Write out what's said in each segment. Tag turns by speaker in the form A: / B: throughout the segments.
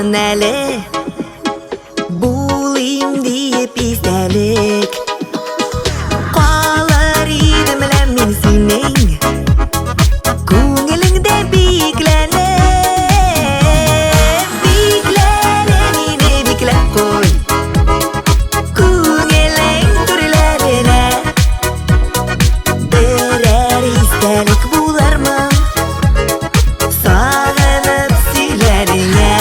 A: Näle bulayım deyip izdelik Qalar idim men sening Ko'nglingda beklane meni beklab qo'y Ko'ngling turlarina Berar izdelik bo'larmi Sog'inib suylaringga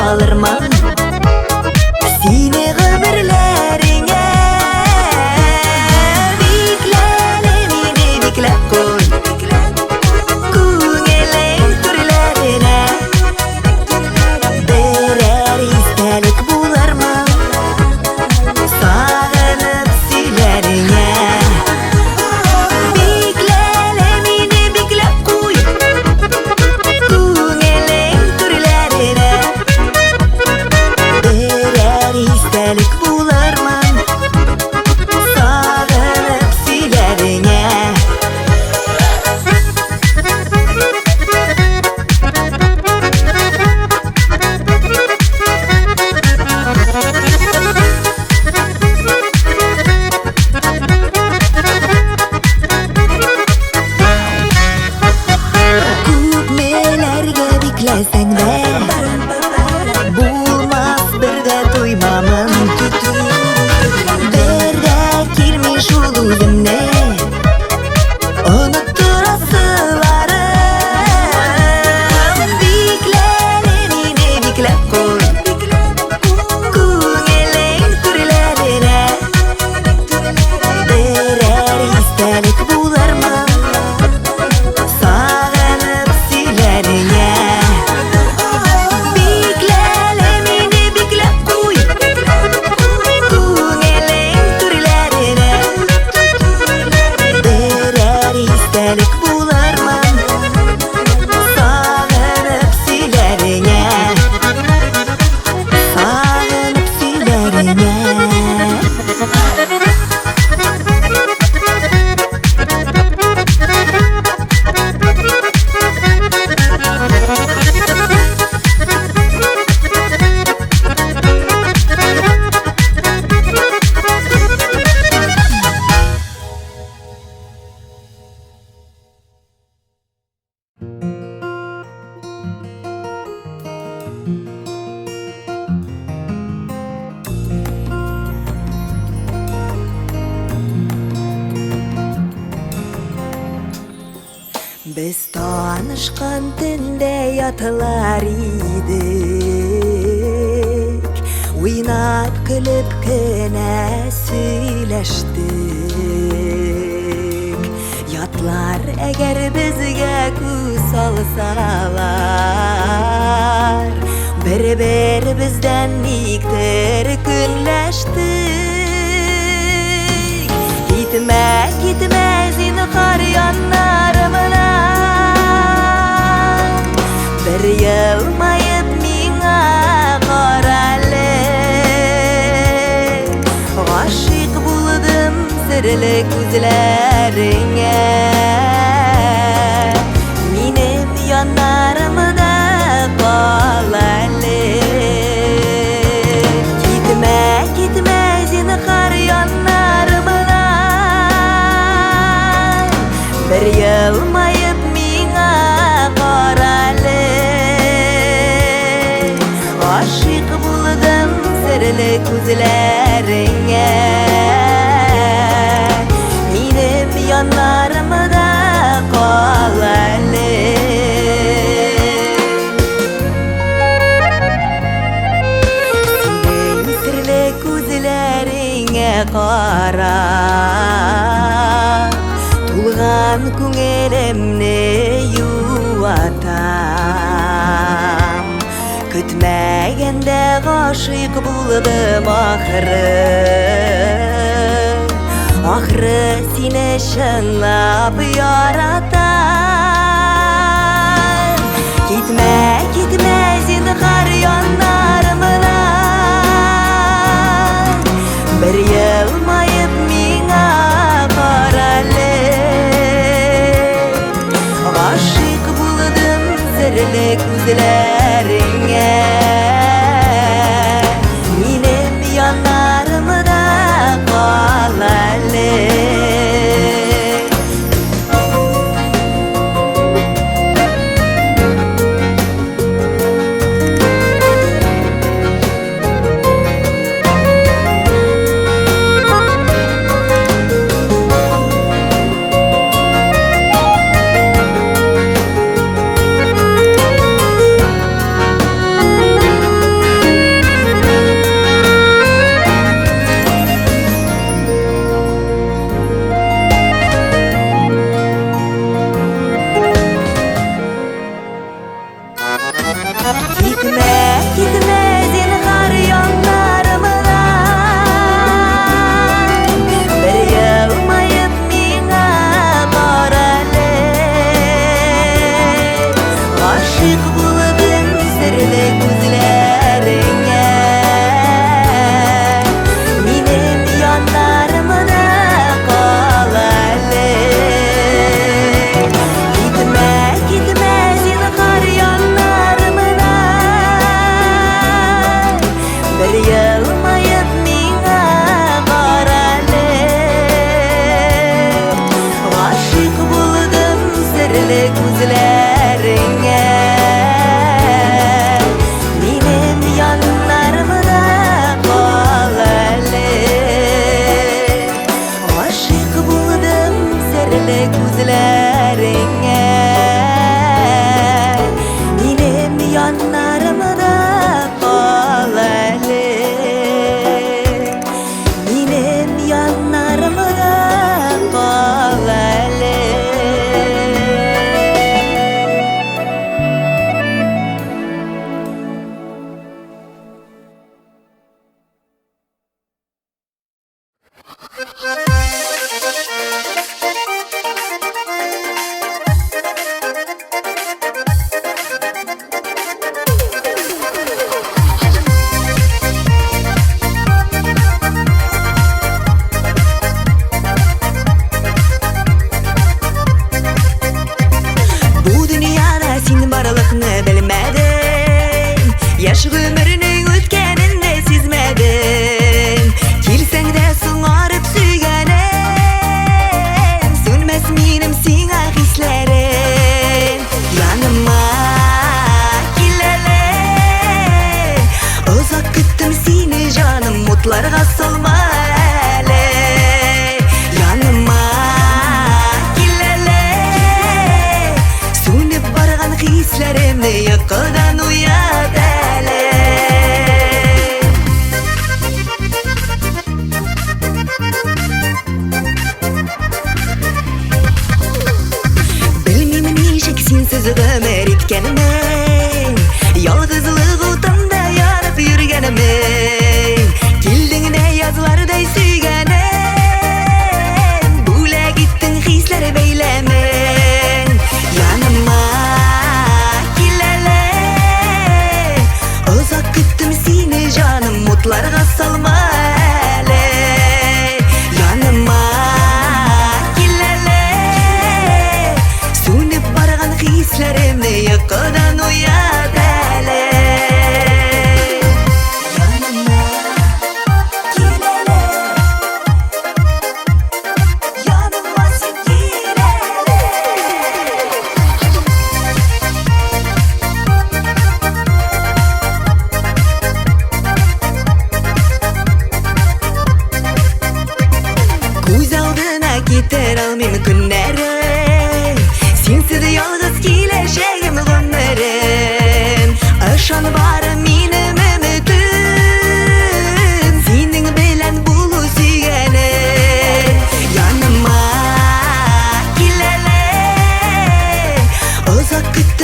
A: alırman Seni ömürlerine Beklene meni beklab qo'y Ko'ngling turlarina Berar izdelik bo'larmi Sog'inib suylaringga Beklene meni beklab qo'y Ko'ngling turlarina izdelik bo'larman Sog'inib suylaringga Ko'pmelarga beklasang-da bo'lmas birda to'ymamim Birda kirmish ul o'zimni Unuttirasizlarim Beklane meni beklab qo'y Ko'ngling turlarina Berar izdelik bo'larmi Sog'inib suylaringga izdelik bo'larman Sog'inib suylaringga Sog'inib suylaringga Biz tanışkan tünde yatılar idik Oynap gülüp güne söyleştik Yatlar eğer bizge göz alsalar Bir bizden niktir günleştik Gitme zinhar yanlarımına Bir yılmayıp mine qarali Aşık buldum sirli ko'zlaringga Menim yanlarımda qolali Gitme zinhar yanlarımına Bir yılmayıp mine qarali sirli gözlerine. Benim yanlarımda kalalı. Senin sirli gözlerine kara, tulgan köngülümni yuvatam. Kütmegende aşık buldum ahırı seni şınlap yaratam. Gitme gitme zinhar yanlarımdan, bir yılmayıp mine karalı. Aşık buldum sirli gözlerine. Benim yanlarımda kalalı. Gitme gitme zinhar yanlarımdan, bir yılmayıp mine karalı. Aşık buldum sirli gözlerine. Benim yanlarımda kalalı. Gitme gitme zinhar yanlarımdan, bir yılmayıp mine karalı. Aşık buldum sirli gözlerine. Benim yanlarımda kalalı. Aşık buldum sirli gözlerine. Benim yanlarımda kalalı. Benim yanlarımda kalalı. Bu dünyada sen barlıkны bilmedin, yaş ömrünün ötkeninde sezmedin. Kilseng de soňarıp süýgenim, sönmez menim siňe hislerim. Yanıma kelele, uzak küttüm seni canım, mutlarga solma ele. Yanıma kelele, sönüp bargan hislerimni ýykydan uýat ele. Bilmem nijek sensiz ömür etkenimi, ýalgyzlyk otanda ýanyp ýürgenimi. Kildiňde ýazlarday süýgenim, bula gittiň hisler beýlemin. Yanıma kelele, uzak küttüm seni canım, mutlarga salma ele. Yanıma kelele, sönüp bargan hislerimni ýykydan uýat ele. Yanıma kelele, yanıma sen kelele.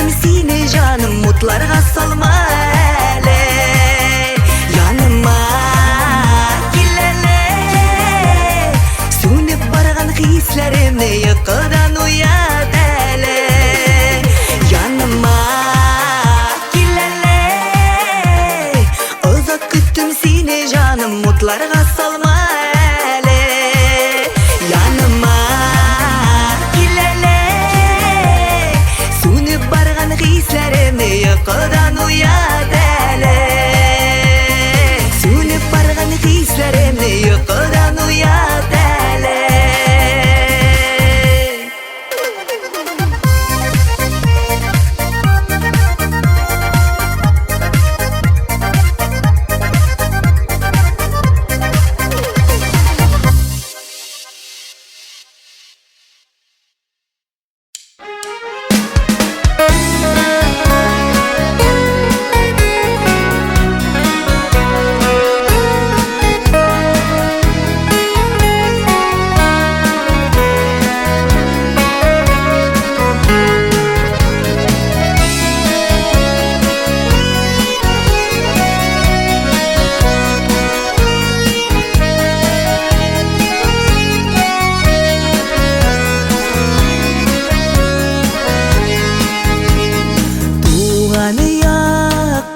A: күттüm сені жаным, мұтларға салма әлі. Yanıma gel hele, sönüp bargan hislerimni yıkıdan uyat hele. Yanıma gel hele, uzak küttüm seni canım, mutlarga salma hele. Yanıma gel hele, sönüp bargan hislerimni yıkıdan uyat hele. Sönüp bargan hislerimni yıkıdan uyat hele.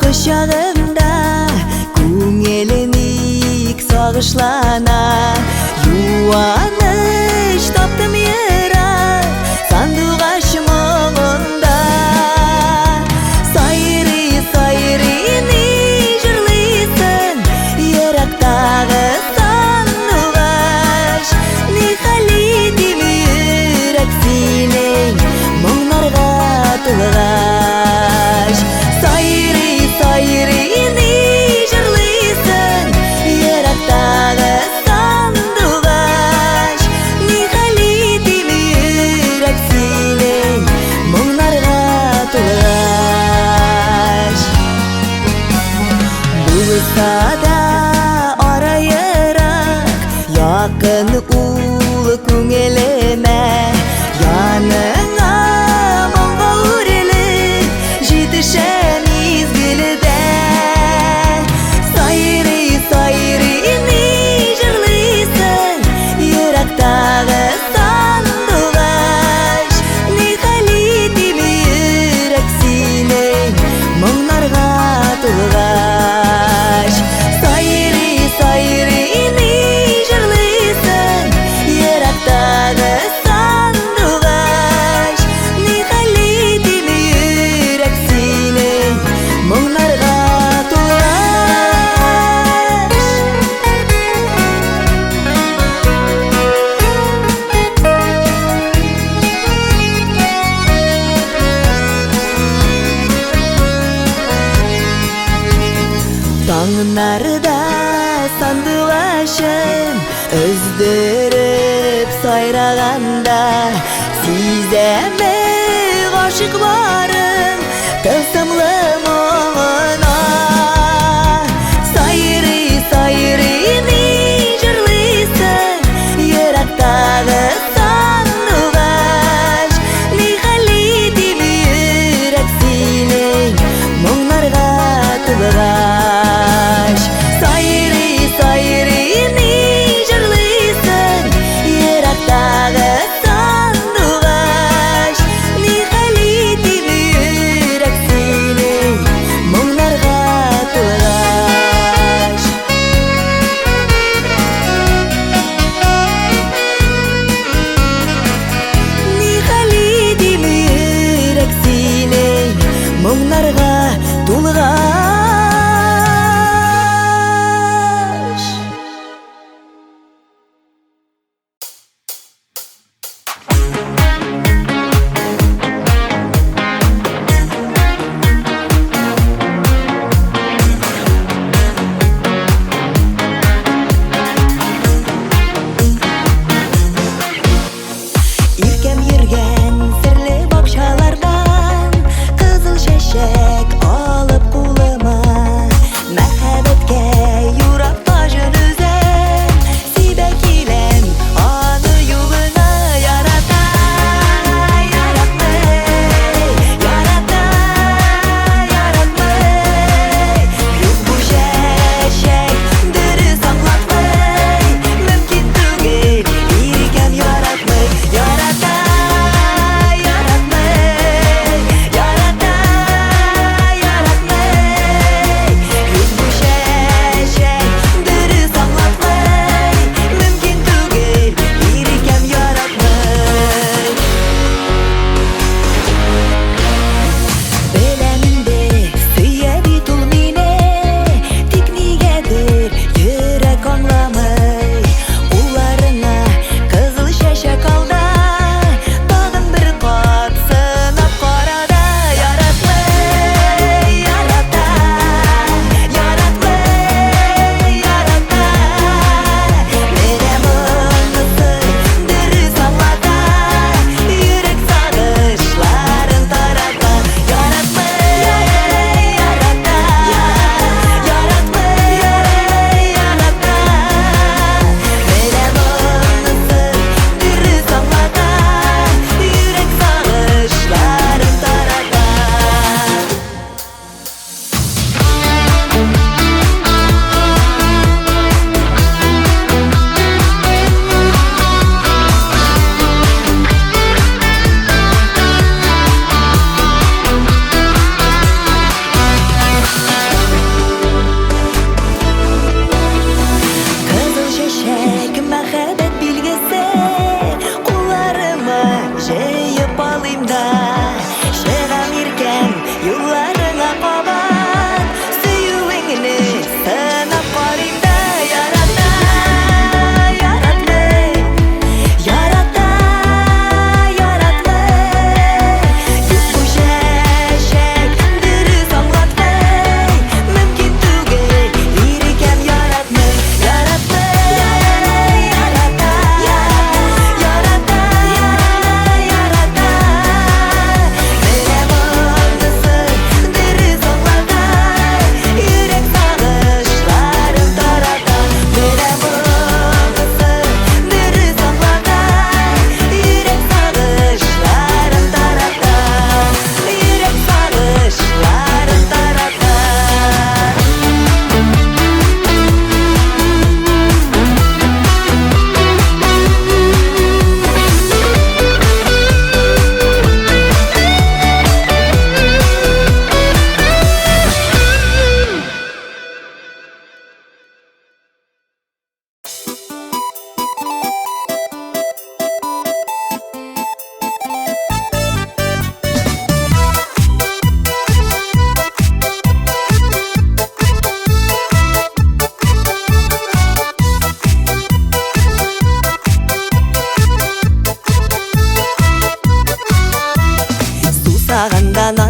A: Kucağımda көңілімік сағышлана, юаныш таптым ерак сандуғаш мұңында. Сайры сайрыны жырлыйсың ерақтағы сандуғаш, не халидім үйрек сенің мұңларға тұлғаш. Сайрыны жырлыйсың ерақтағы сандуғаш, не халидім үйрек сенің мұңларға тұлғаш. Болса да арайырақ якын ул көңіліме, яныңа мұңға өріліп жетішем изгіліде. Сайрыны жырлыйсың ерақтағы сандуғаш, не халидім үйрек сенің мұңларға тұлғаш. Сайрыны жырлыйсың ерақтағы сандуғаш, не халидім үйрек сенің мұңларға тұлғаш. Таңнарда сандуғашым өздіріп сайрағанда, сеземі ғашық барым тылсымлы мұңына. Сайрыны жырлыйсың ерақтағы сандуғаш, не халидім үйрек сенің мұңларға тұлғаш. Сайрыны жырлыйсың ерақтағы сандуғаш, не халидім үйрек сенің мұңларға тұлғаш. Не халидім үйрек сенің мұңларға тұлғаш. Иркем йөргән серле бакчалардан, кызыл чәчәк алып кулы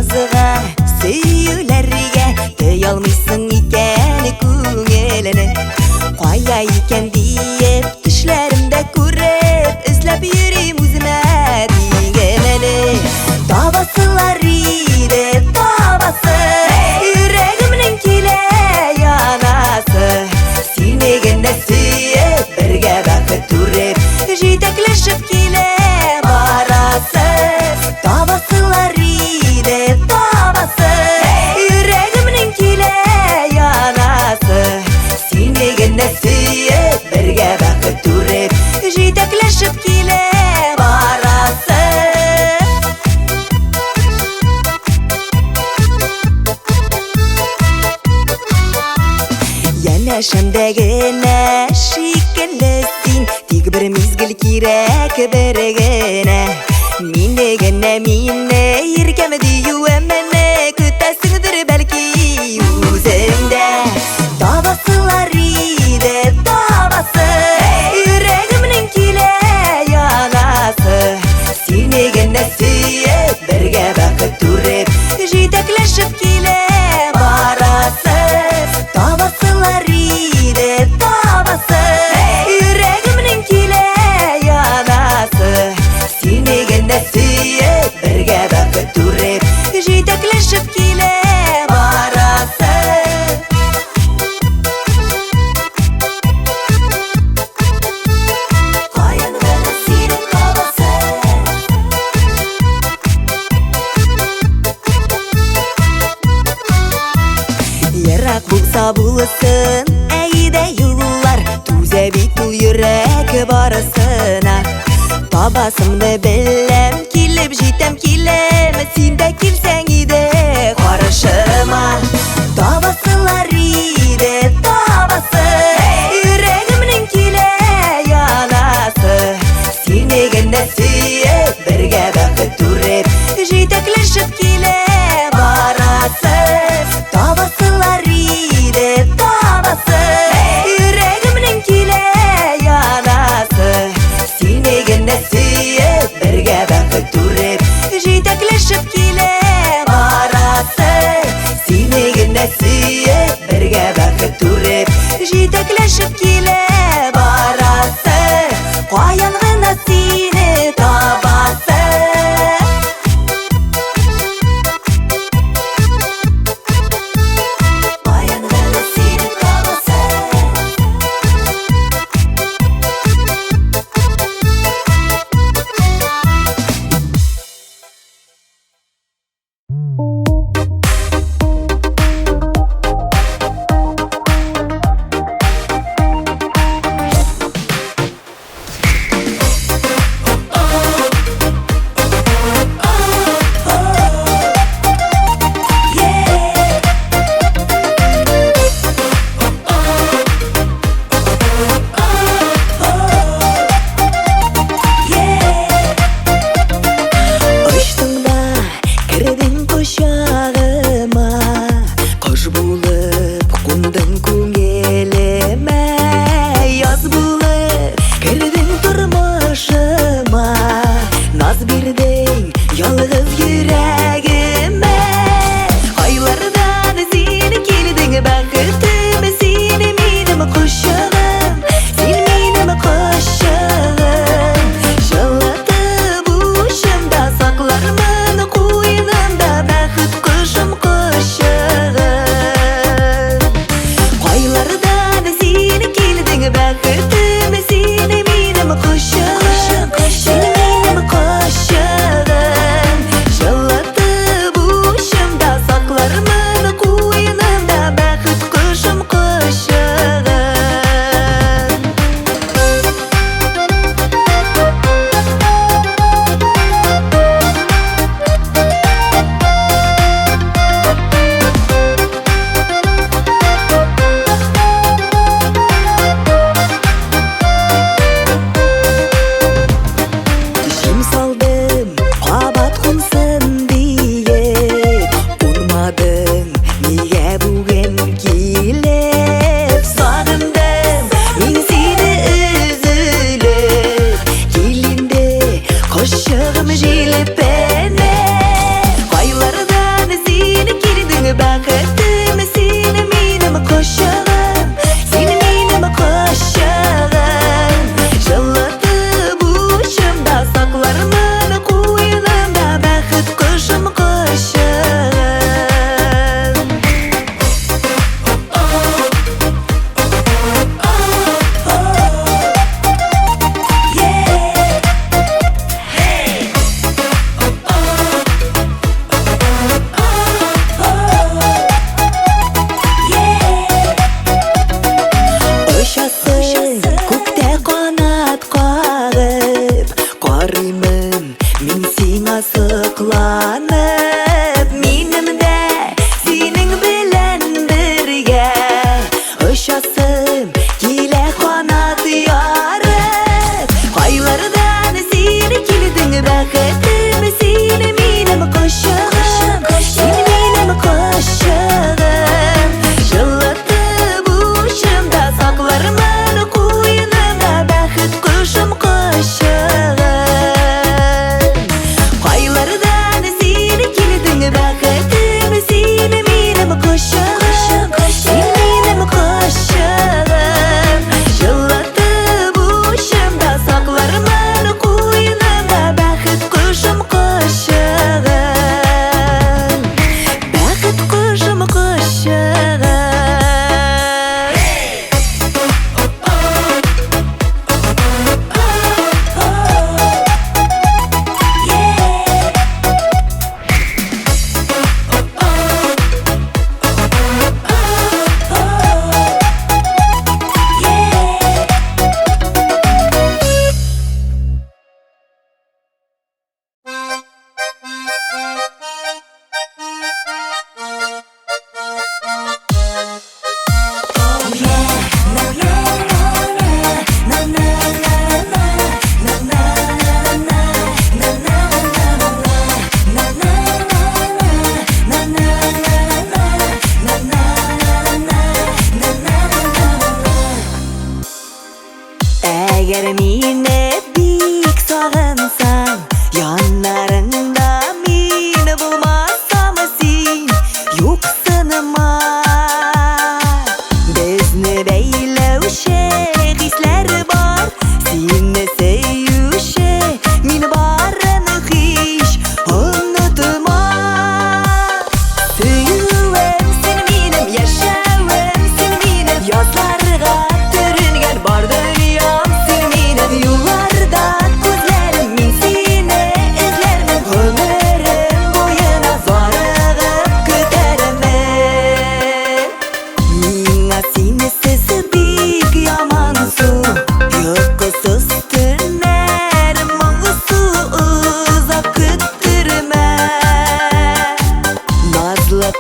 A: назыға, сөйлерге тыялмайсың икән күңеліне. Қая екен дейіп, түшлерімді көріп, үзләп йөрим үземә дигәнне. Табасылар иде, табасы, йөрәгемнең килә янасы. Сине генә сөеп, бергә бәхет күреп, җитәкләшеп килә барасы. Табасылар иде, табасы, йөрәгемнең килә янасы. Сине генә сөеп, бергә бәхет күреп, җитәкләшеп килә барасы. Янәшәмдә генә шикелле син, тик бер мизгел кирәк бер генә. Мине генә мине иркәм диюемне көтәсеңдер бәлки үзеңдә. Табасылар иде, табасы, йөрәгемнең килә янасы. Сине генә сөеп, бергә бәхет күреп, җитәкләшеп килә барасы. Табасылар иде, табасы, йөрәгемнең килә янасы. Сине генә сөеп, бергә бәхет күреп, җитәкләшеп килә барасы. Каян гына синең табасы. Ерак булса булсын, әйдә юллар, түзә бит ул йөрәк барысына. Табасымны беләм, килеп җитәм киләм, син дә килсәң иде каршыма. Табасылар иде, табасы, йөрәгемнең килә янасы. Сине генә сөеп, бергә бәхет күреп, җитәкләшеп килә барасы. Табасылар иде, табасы, йөрәгемнең килә янасы. Сине генә сөеп, бергә бәхет күреп, җитәкләшеп килә барасы. Сине генә сөеп, бергә бәхет күреп, җитәкләшеп килә барасы. Каян гына сине табасы. Каян гына сине табасы.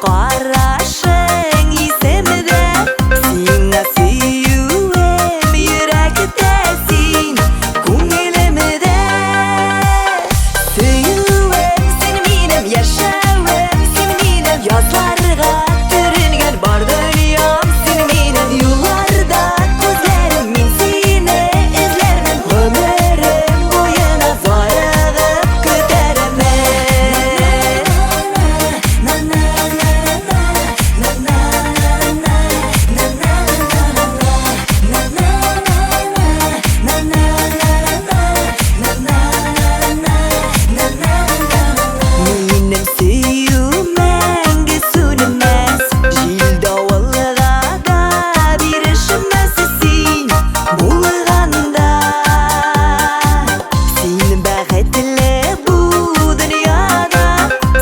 A: qarashing esimde, seni suyuem yurakdasin ko'nglimda. Suyuem seni menim yashawim, seni menim yozlarga turingan bor dunyom, seni menim yo'llarda ko'zlarim, men seni izlarman umrim bo'yina zo'rg'ib ko'taraman. Menim suyum menga so'nmas, jil dovulg'a da berishmas sen bo'lganda. Sen baxtli bu dunyoda,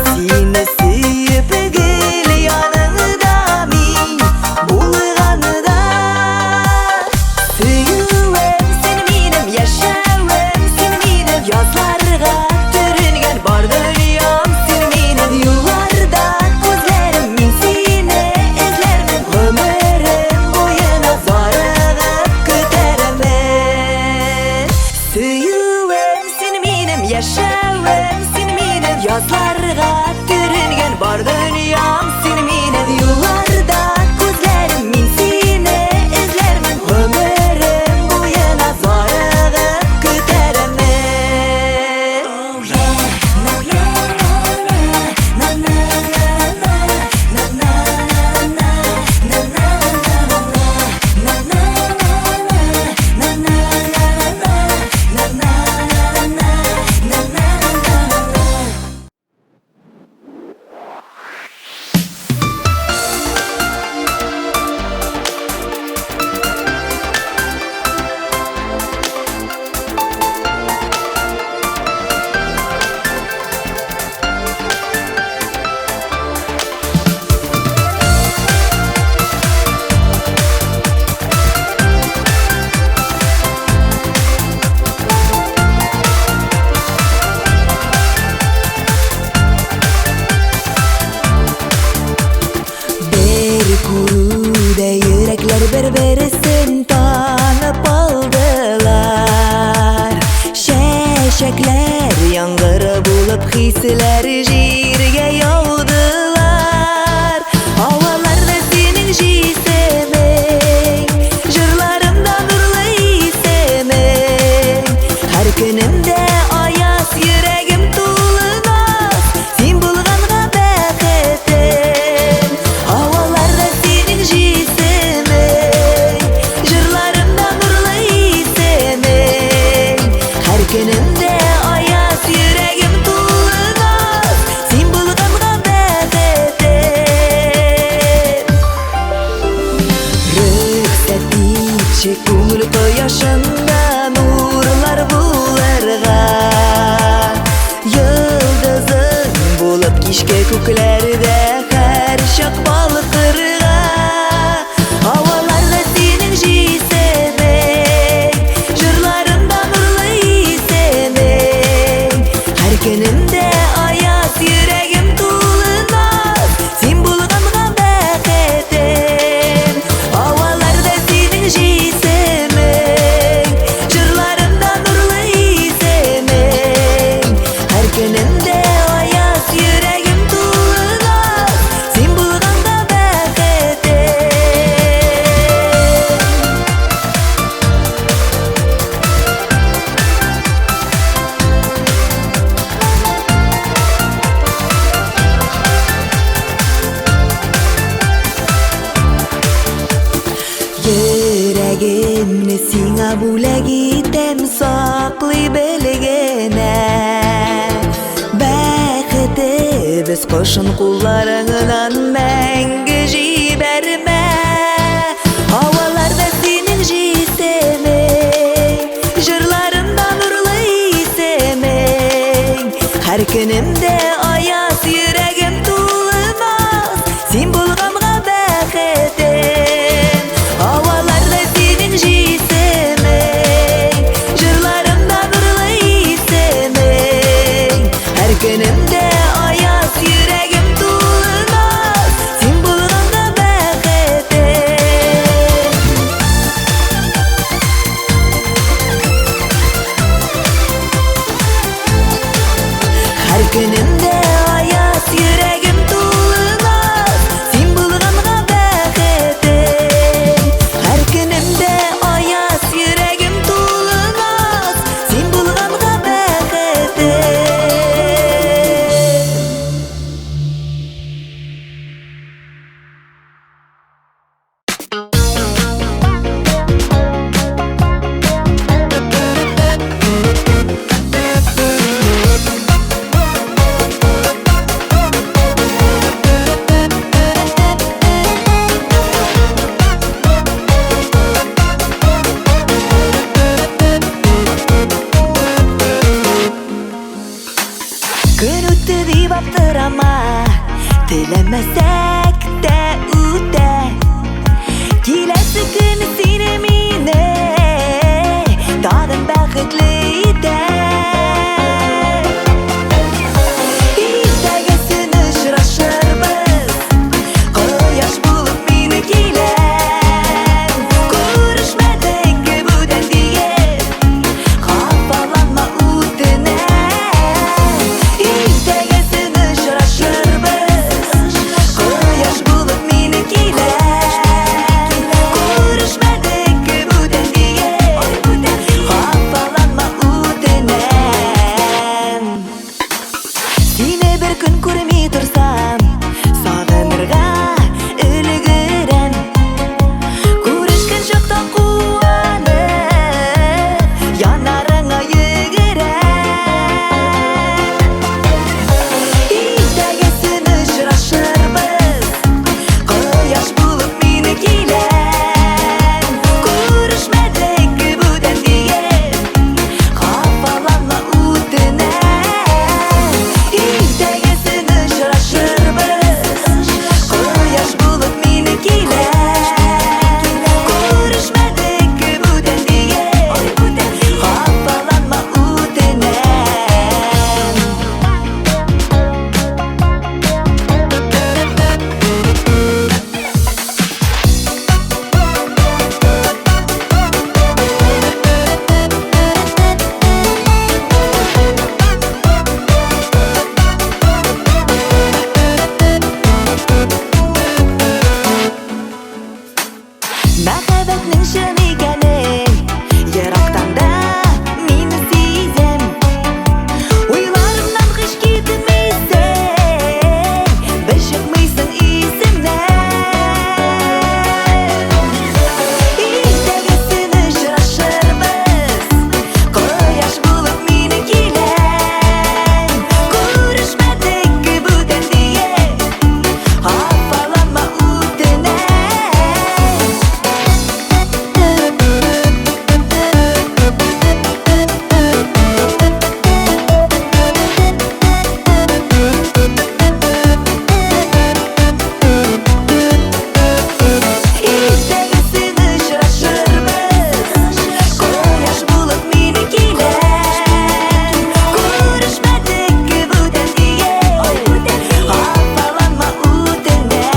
A: seni suyib gul yoningda men bo'lganda. Suyuim seni menim yashawim, seni menim yozlarga turingan bor dunyom, seni menim yo'llarda ko'zlarim, men seni izlarman umrim bo'yina zo'rg'ib ko'taraman. Suyuim seni menim yashawim, seni menim yozlarga turingan bor dunyom, seni menim yo'llarda ko'zlarim, men seni izlarman umrim bo'yina zo'rg'ib ko'taraman. Bir ko'ruvda yuraklar bir-birisini tanib oldilar. Shashaklar yomg'ir bo'lib hislar yerga yog'dilar. Havolarda sening jisiming, jurlarimda nurli isiming. Har kunimda oyoz yuragim to'lmas, sen bo'lganga baxtim. Havolarda sening jisiming, jurlarimda nurli isiming. Har kunimda oyoz yuragim to'lmas, sen bo'lganga baxtim. Ruxsat etchi ko'ngil quyoshimda nurlar bo'larga, yulduzim bo'lib kishga ko'klarda har shaqbol qirg'a. Havolarda sening jisiming, jurlarimda nurli isiming. Har kunimda oyoz yuragim to'lmas, sen bo'lganga baxtim. Havolarda sening jisiming, jurlarimda nurli isiming. Har kunimda oyoz yuragim to'lmas, sen bo'lganga baxtim. Yuragimni senga bo'lak etam, saqlay bilgina. Baxti biz qo'shin qo'llaringdan menga jibarma. Havolarda sening jisiming, jurlarimda nurli isiming. Har kunimda oyoz yuragim to'lmas, sen bo'lganga baxtim. Havolarda sening jisiming, jurlarimda nurli isiming. Har kunimda oyoz yuragim to'lmas, Bilmesek de üde Kilesi gün seni mine Dağın bəxtliydi İstəgəsin uçraşırmız Qoyaş bulup mini gilən Görüşmədik budən deyib Qafalanma üdünən İstəgəsin uçraşırmız Qoyaş bulup mini gilən Görüşmədik budən deyib Qafalanma üdünən Seni bir gün көрмей тұрсам Сағынырға үлгірем Көрішкен шақта қуанып Янарыңа йөгірем İstəgəsin uçraşırmız Qoyaş bulup mini gilən Görüşmədik budən deyib Qafalanma üdünən İstəgəsin uçraşırmız Qoyaş bulup mini gilən Görüşmədik budən deyib Qafalanma üdünən Мәхәббәтнең шын икәнен Ерактан да мин сизәм Уйларымнан һич китмәйсең Без чыкмыйсың исемнән Иртәгәсен очрашырбыз Кояш булып мини киләм Күрешмәдек бүтән диеп Хафаланма үтенәм İstəgəsin uçrашырбыз Кояш булып мини киләм Күрешмәдек бүтән диеп Хафаланма үтенәм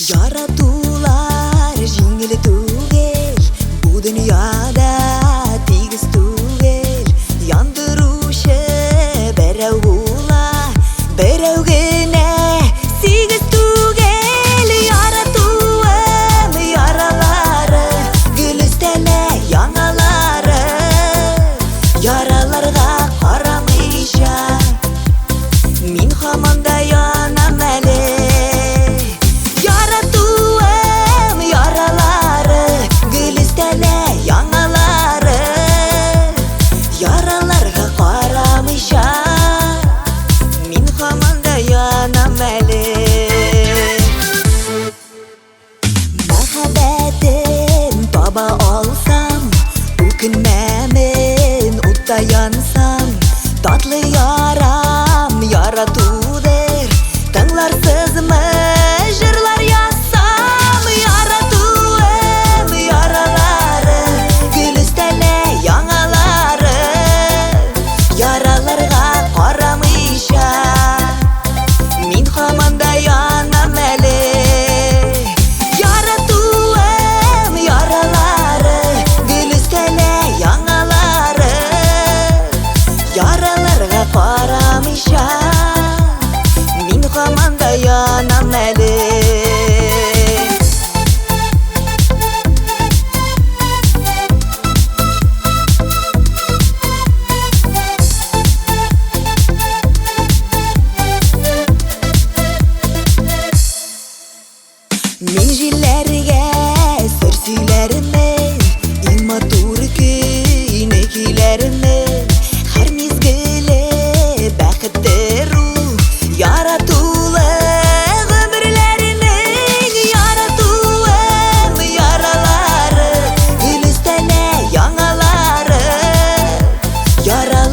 A: Яратулар жеңіл түгел Бұл дүнияда тигіз түгел Яндырушы берәу була Берәу генә сигез түгел Яратуым яралары Гүл өстәле яңалары Яраларға карамыйча Мин һаман да янам әле Яратуым яралары Гүл өстәле яңалары Яраларға карамыйча Мин һаман да янам әле Мәхәббәтен таба алсам Үкенмәмен утта янсам Татлы ярам яратудыр Тыңларсызмы жырлар язсам Яратуым яралары Гүл өстәле яңалары Яраларға карамыйча Мин һаман да янам әле Яратуым яралары Гүл өстәле яңалары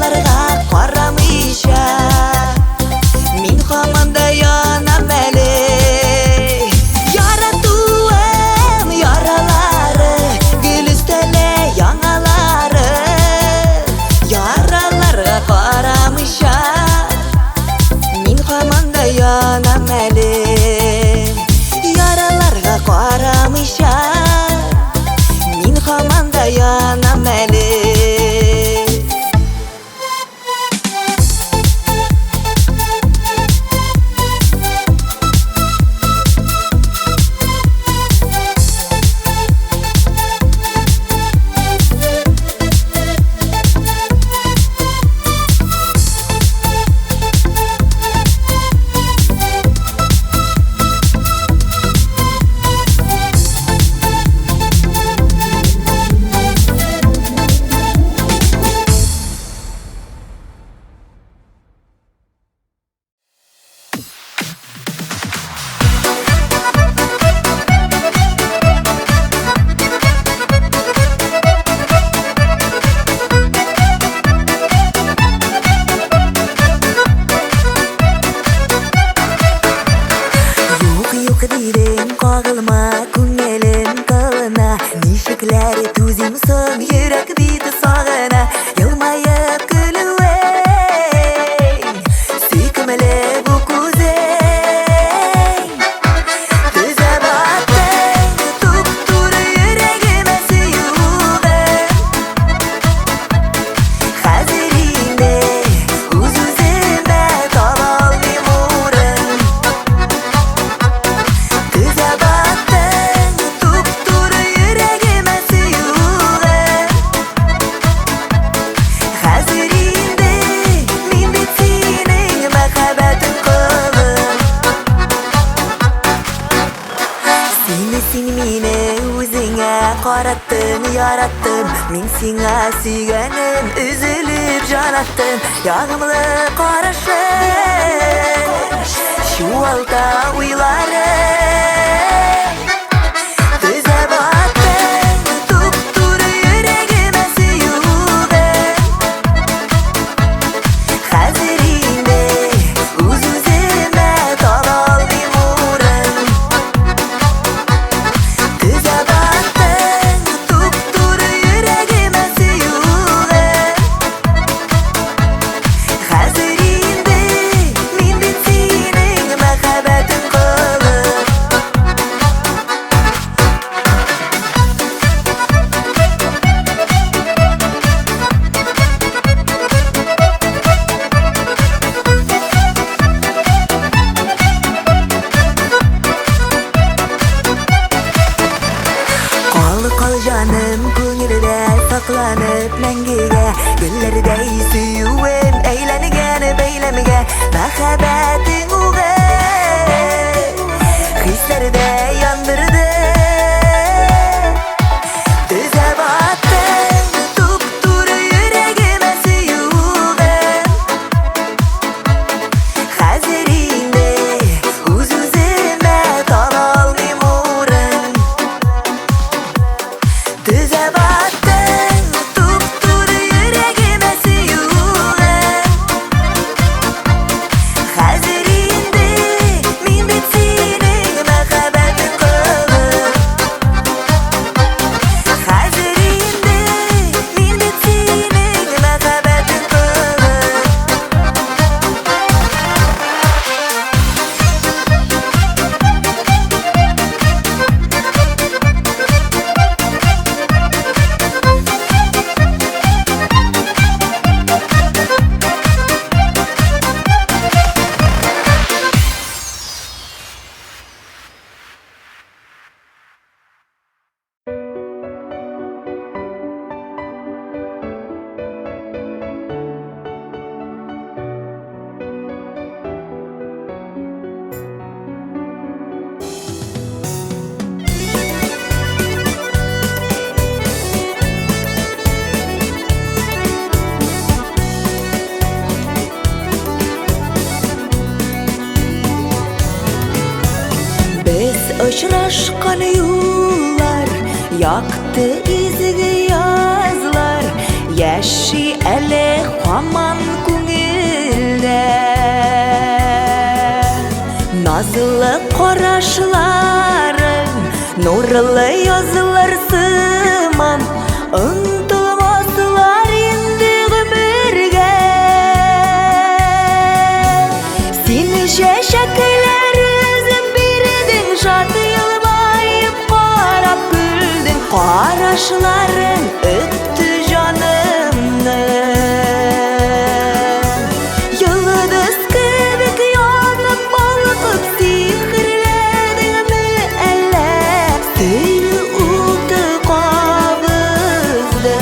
A: Yaralarga qaramıyşa Min hamanda yanam әлі Yaratуым яралары Гүл үстеле яңалары Яраларга qaramıyşa Min hamanda yanam әлі Yaralarga qaramıyşa Min hamanda yanam әлі Қағылма күңелін қылына Нешікләрі түзімсің Ерек биті сағына Елмайып күлуің Сүйкімілі бұл көзің Түзіп аттың Тұп-тұры ерегіме сүйудің Қазірінде Өз-өзіме таба алмайм орын Түзіп аттың тұп-тұры ерегіме сүйудің Қазірінде мен бет сенің махаббатың қылым Сен мені өзіңе қараттың, яраттың Мен сеңа сүйгенім үзіліп жанаттың Яғымлы қарашың Шуалта ойларың Түзіп аттың тұп-тұры ерегіме сүйудің Қазірінде өз-өзіме таба алмайм орын Түзіп аттың тұп-тұры ерегіме сүйудің Қазірінде мен бет сенің махаббатың қылым Қал жаным көңілде сақланып мәңгіге Гүллердей сүйуім әйленген бейлемге Махаббатың оғын Хислерде яндырды Түзіп аттың тұп-тұры ерегіме сүйудің Қазірінде өз-өзіме таба алмайм орын Түзіп аттың тұп-тұры ерегіме сүйудің Қазірінде мен бет сенің махаббатың қылым Қазірінде мен бет сенің махаббатың қылым Uçraşkan yollar, yaktı izgi yazlar, Яши әле хаман күңелдә назлы карашларың, нурлы язылар сыман ынтылмаслар инде гомергә. Син чәчәкләр үзем бирдең, шат елмаеп карап күлдең, карашларың өтте жанымны. Йылдыз кебек янып балкып сихерләдеңме әллә, сөйле уты кабызды.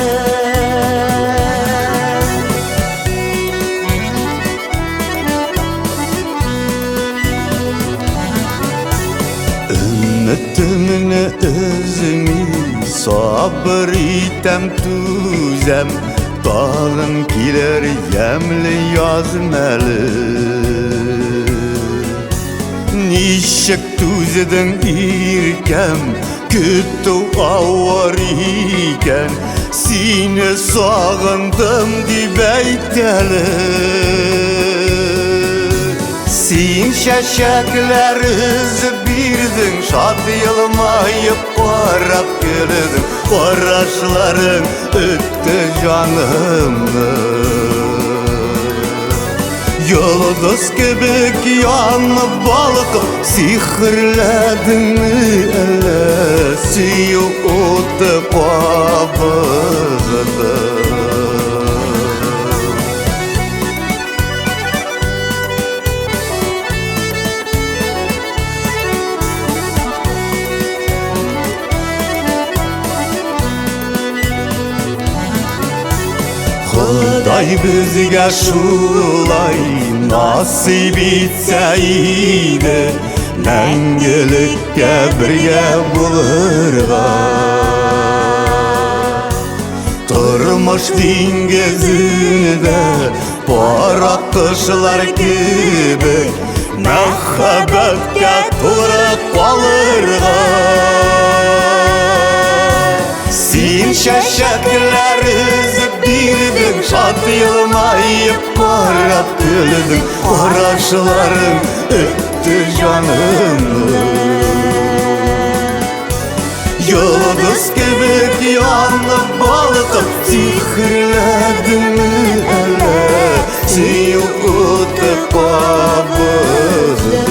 B: Ümittimni özümü sabır item tüzem, tağın kiler yemli yazmalı. Nişek tüzedin irkem, kütü avar iken, seni sağındım dip eyteli. Sin şəşəklər üzüb birdin, şad yılmayıb qarab güldün, qaraşların ötdü canımı. Yıldız kebek yanıb balqıb sihirlədin mi ələ, suyu otu qabızdı. Xuday bizga şulay nasib etsa edi, мәңгелеккә birga булырга. Turmush dengizida paraq qushlar kebek, muhabbatga to'g'ri qolirga. Sin şəşəklər üzüb birdin, şad yılmayıb qarab güldün, qaraşların ötdü canımı. Yıldız kebek yanıb balqıb sihirlədin mi ələ, suyu otu qabızdı.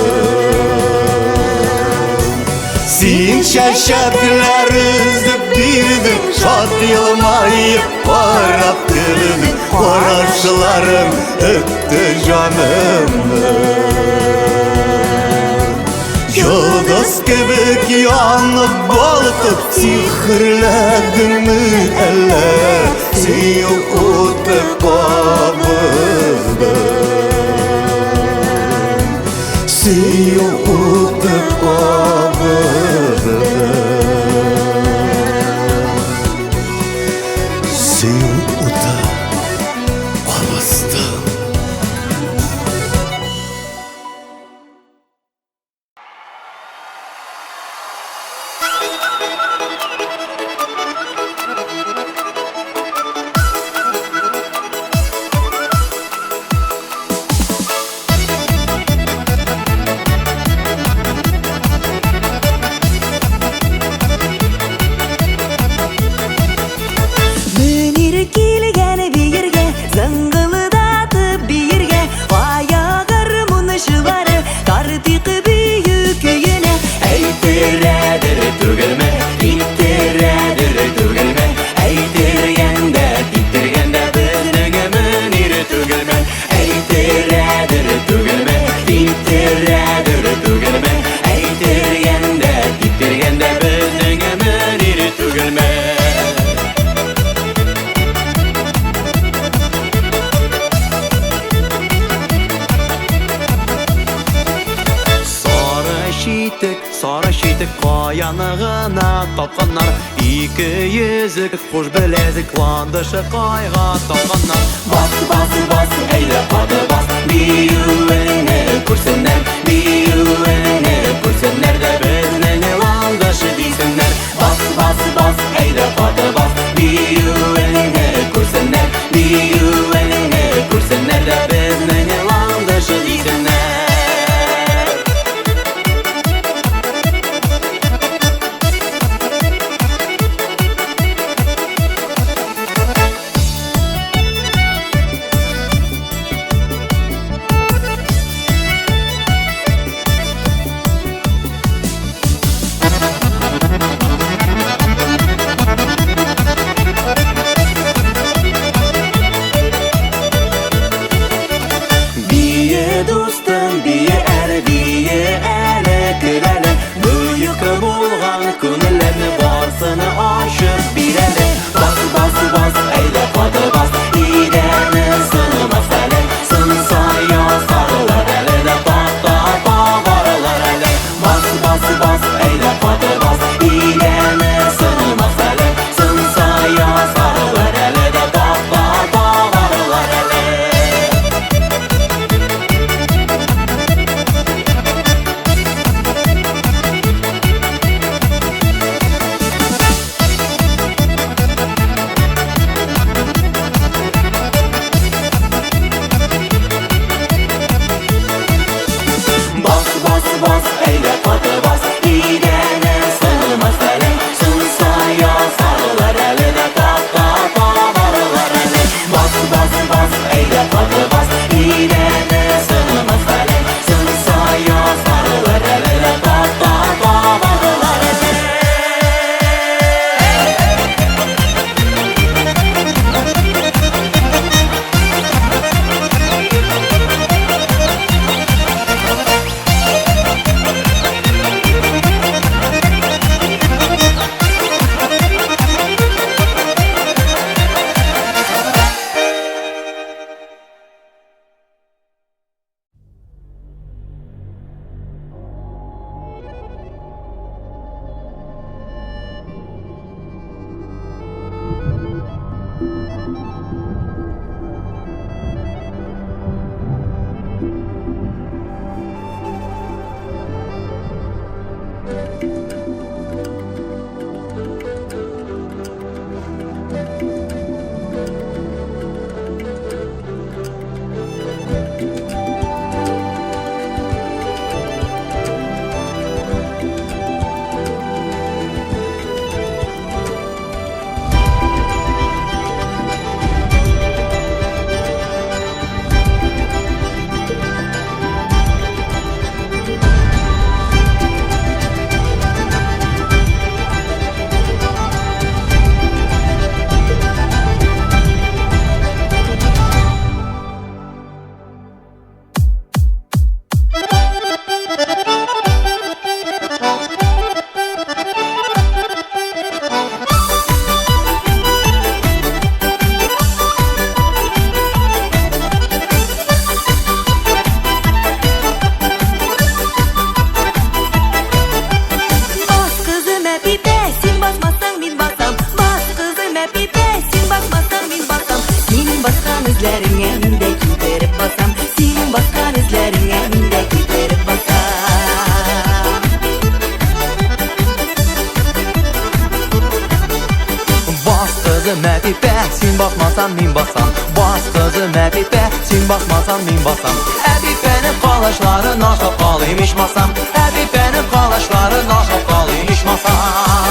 B: Sin şəşəklər üzüb birdin, şad yılmayıb qarab güldün, qaraşların ötdü canımı. Yıldız kebek yanıb balqıb sihirlədin mi ələ, suyu otu qabızdı. Suyu otu qabızdı. Suyu otu qabızdı.
C: Сары шитек каянығына тапқаннар, ике езік қош білезік қуандышы қайға тапқанар.
A: Бас, бас, бас, әйді қады бас, биюіңі көрсіннер, биюіңі көрсіннер де бізнің қуандышы дейсіңнер. Бас, бас, бас, әйді қады бас, биюіңі көрсіннер, Ile kaldı bas İğneni sığmaz felek Sığsa yazları Ele ta ta ta bağlar
C: Sen bakmasan min basam Bas kızım Əbibə Sen bakmasan min basam Əbibənin qalaşları naşapalıymış masam Əbibənin qalaşları naşapalıymış masam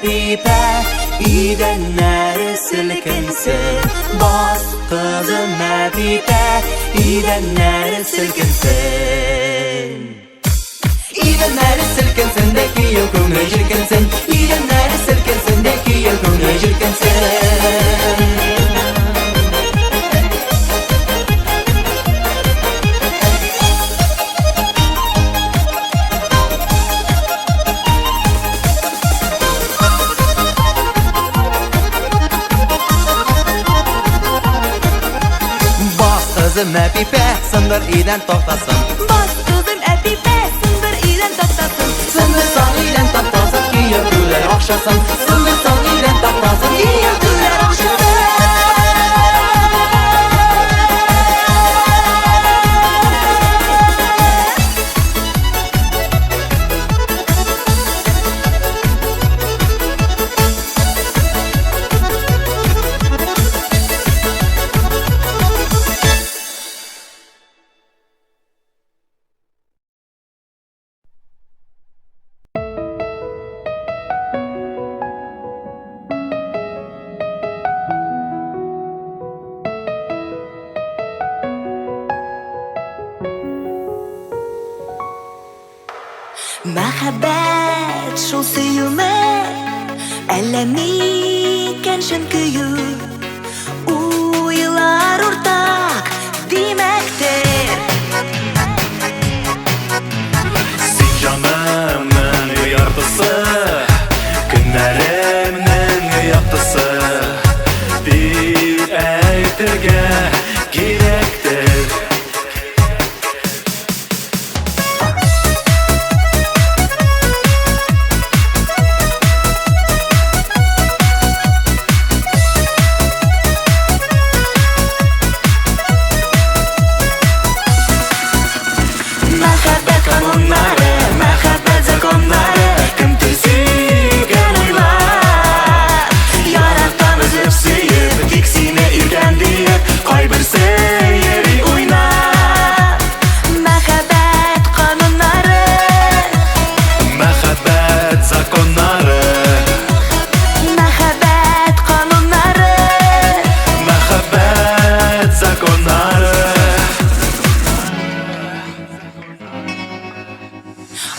C: Əbibə İdənləri silkinsin Bas kızım Əbibə İdənləri silkinsin İdənləri silkinsin de ki yıl könlü jirkinsin İdənləri silkinsin de ki yıl könlü jirkinsin Kızım Əbibə sındır idən toxtasın
A: Bas kızım Əbibə sındır idən toxtasın
C: Sındırsan idən toxtasın ki yırgülər axşasın Sındırsan idən toxtasın ki yırgülər axşasın
A: Мәхәббәт шул сөюме Әллә микән шын көю Уйлар уртак димәктер
B: Син җанымның яртысы Көннәремнең яктысы Дип әйтергә кирәктер законнары,
D: Мәхәббәт кануннары,
B: мәхәббәт законнары.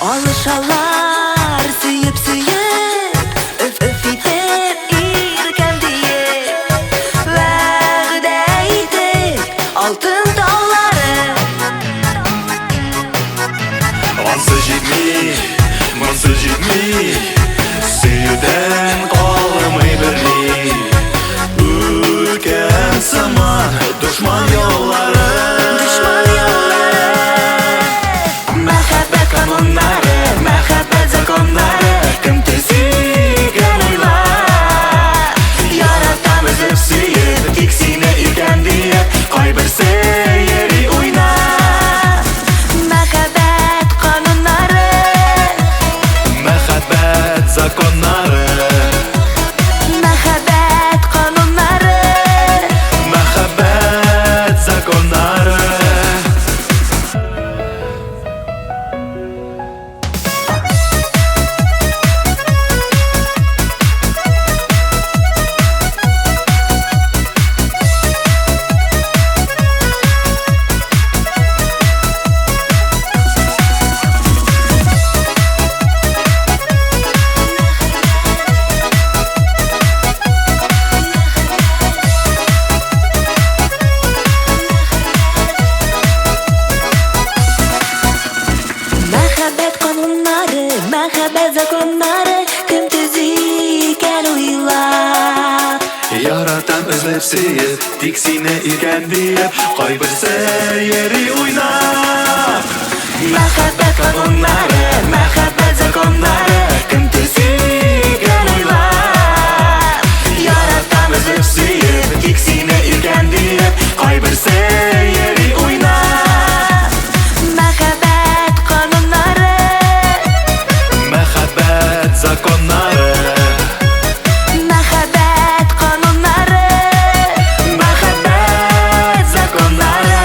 D: алышалар сөйеп, өф итеп, иркәм диеп, вәгъдә итеп, алтын таулары.
B: Ансыз җитми, сөюдән калмый берни. Үткән сыман дошман яллары,
D: Мәхәббәт кануннары, мәхәббәт законнары, кем төзегән уйлар.
B: Яратам өзеп сөеп, тик сине икән диеп, кайберсе йөри уйнап.
D: Мәхәббәт кануннары,
B: Мәхәббәт законнары,
D: мәхәббәт кануннары,
B: мәхәббәт законнары.
D: мәхәббәт кануннары, мәхәббәт законнары, кем төзегән уйлар.
B: Яратам өзеп сөеп, тик сине икән диеп, кайберсе йөри уйнап.
D: Мәхәббәт кануннары, мәхәббәт законнары, кем төзегән уйлар.
B: Яратам өзеп сөеп, тик сине икән диеп, кайберсе йөри уйнап.
D: Мәхәббәт кануннары,
B: Мәхәббәт законнары,
D: мәхәббәт кануннары,
B: мәхәббәт законнары.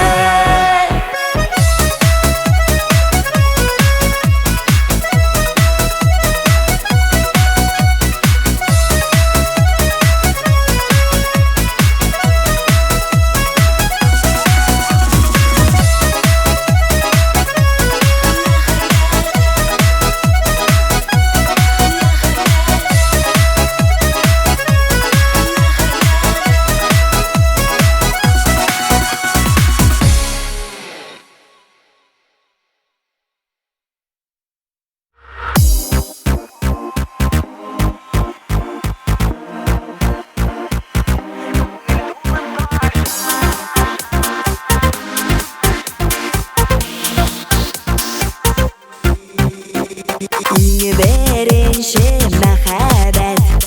D: Иң беренче мәхәббәт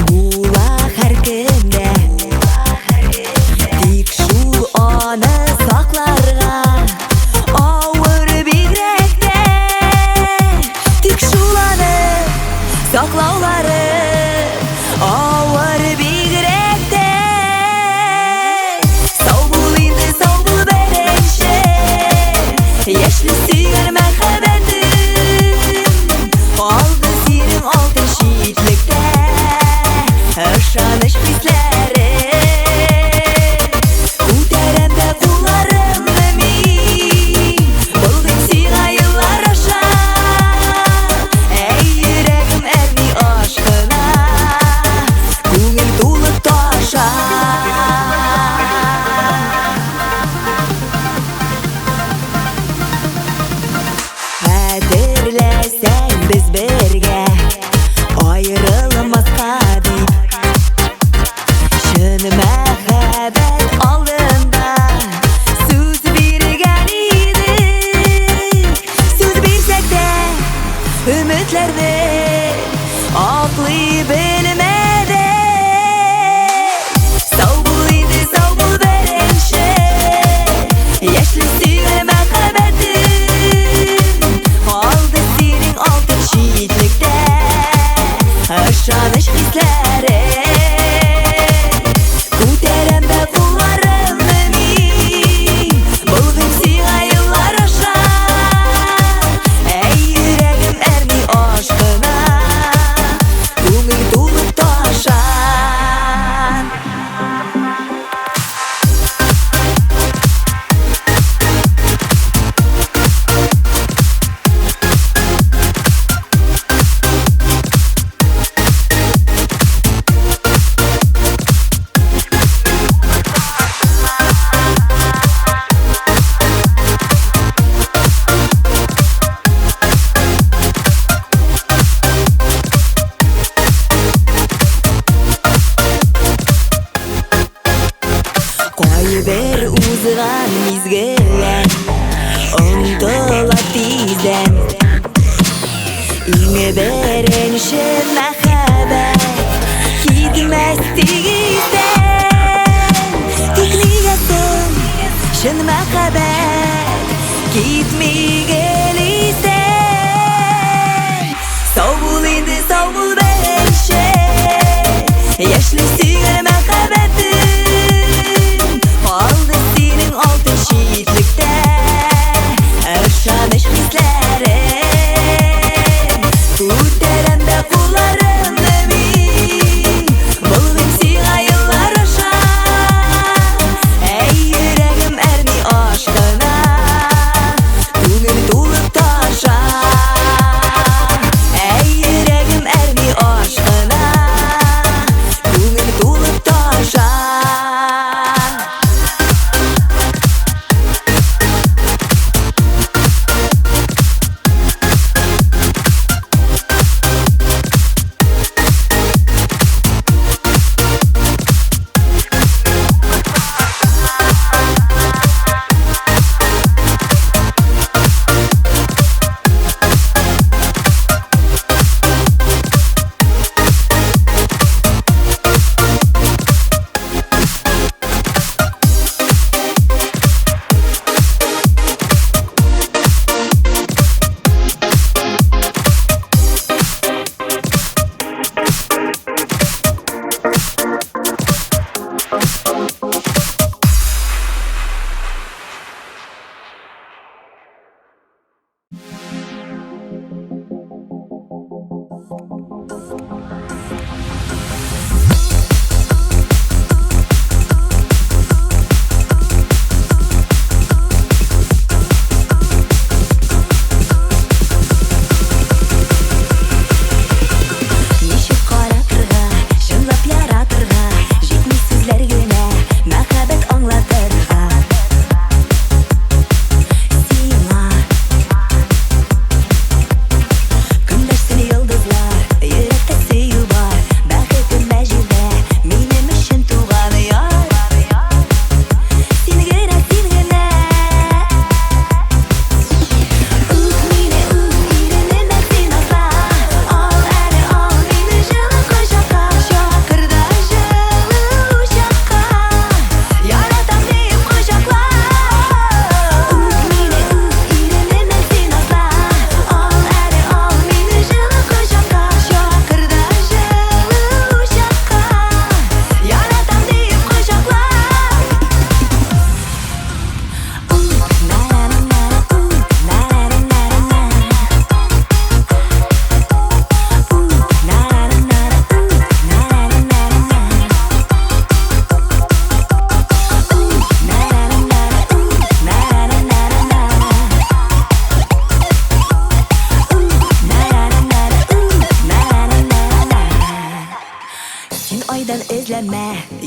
D: була һәркемдә. Тик шул аны сакларга авыр бигрәк тә. Тик шул аны саклаулары авыр бигрәк тә. Сау бул инде, сау бул беренче, яшьле сөйгән мәхәббәтем. Алды синең алтын читлектә ышаныч хисләре. Күтәрәм дә кулларымны мин, булдым сиңа еллар аша. Әй йөрәгем әрни ашкына, Узган мизгелен Онтола тизден Иңе беренші мәхәбәт Китмәс тигізден Тикмигәсен шын мәхәбәт Китмигелисен Сау бул инде, сау бул беренші Яшьле сөйгән мәхәбәтем Калды синең алтын шитлектә Ышаныч хисләрем Күтәрәм дә кулларымны мин Булдым сиңа еллар аша Әй йөрәгем әрни ашкына Күңел тулып таша Әй йөрәгем әрни ашкына Күңел тулып таша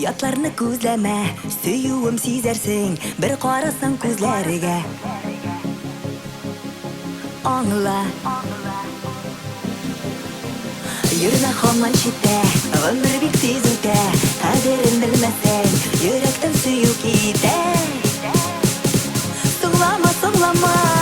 D: Ятlarını күзләмә, сөюім сизәрсең, бір қарасаң күзләргә. Аңла, йөрмә һаман читтә, гомер бик тиз үтә, кадерен белмәсәң, йөрәктән сөю китә. Соңлама, соңлама.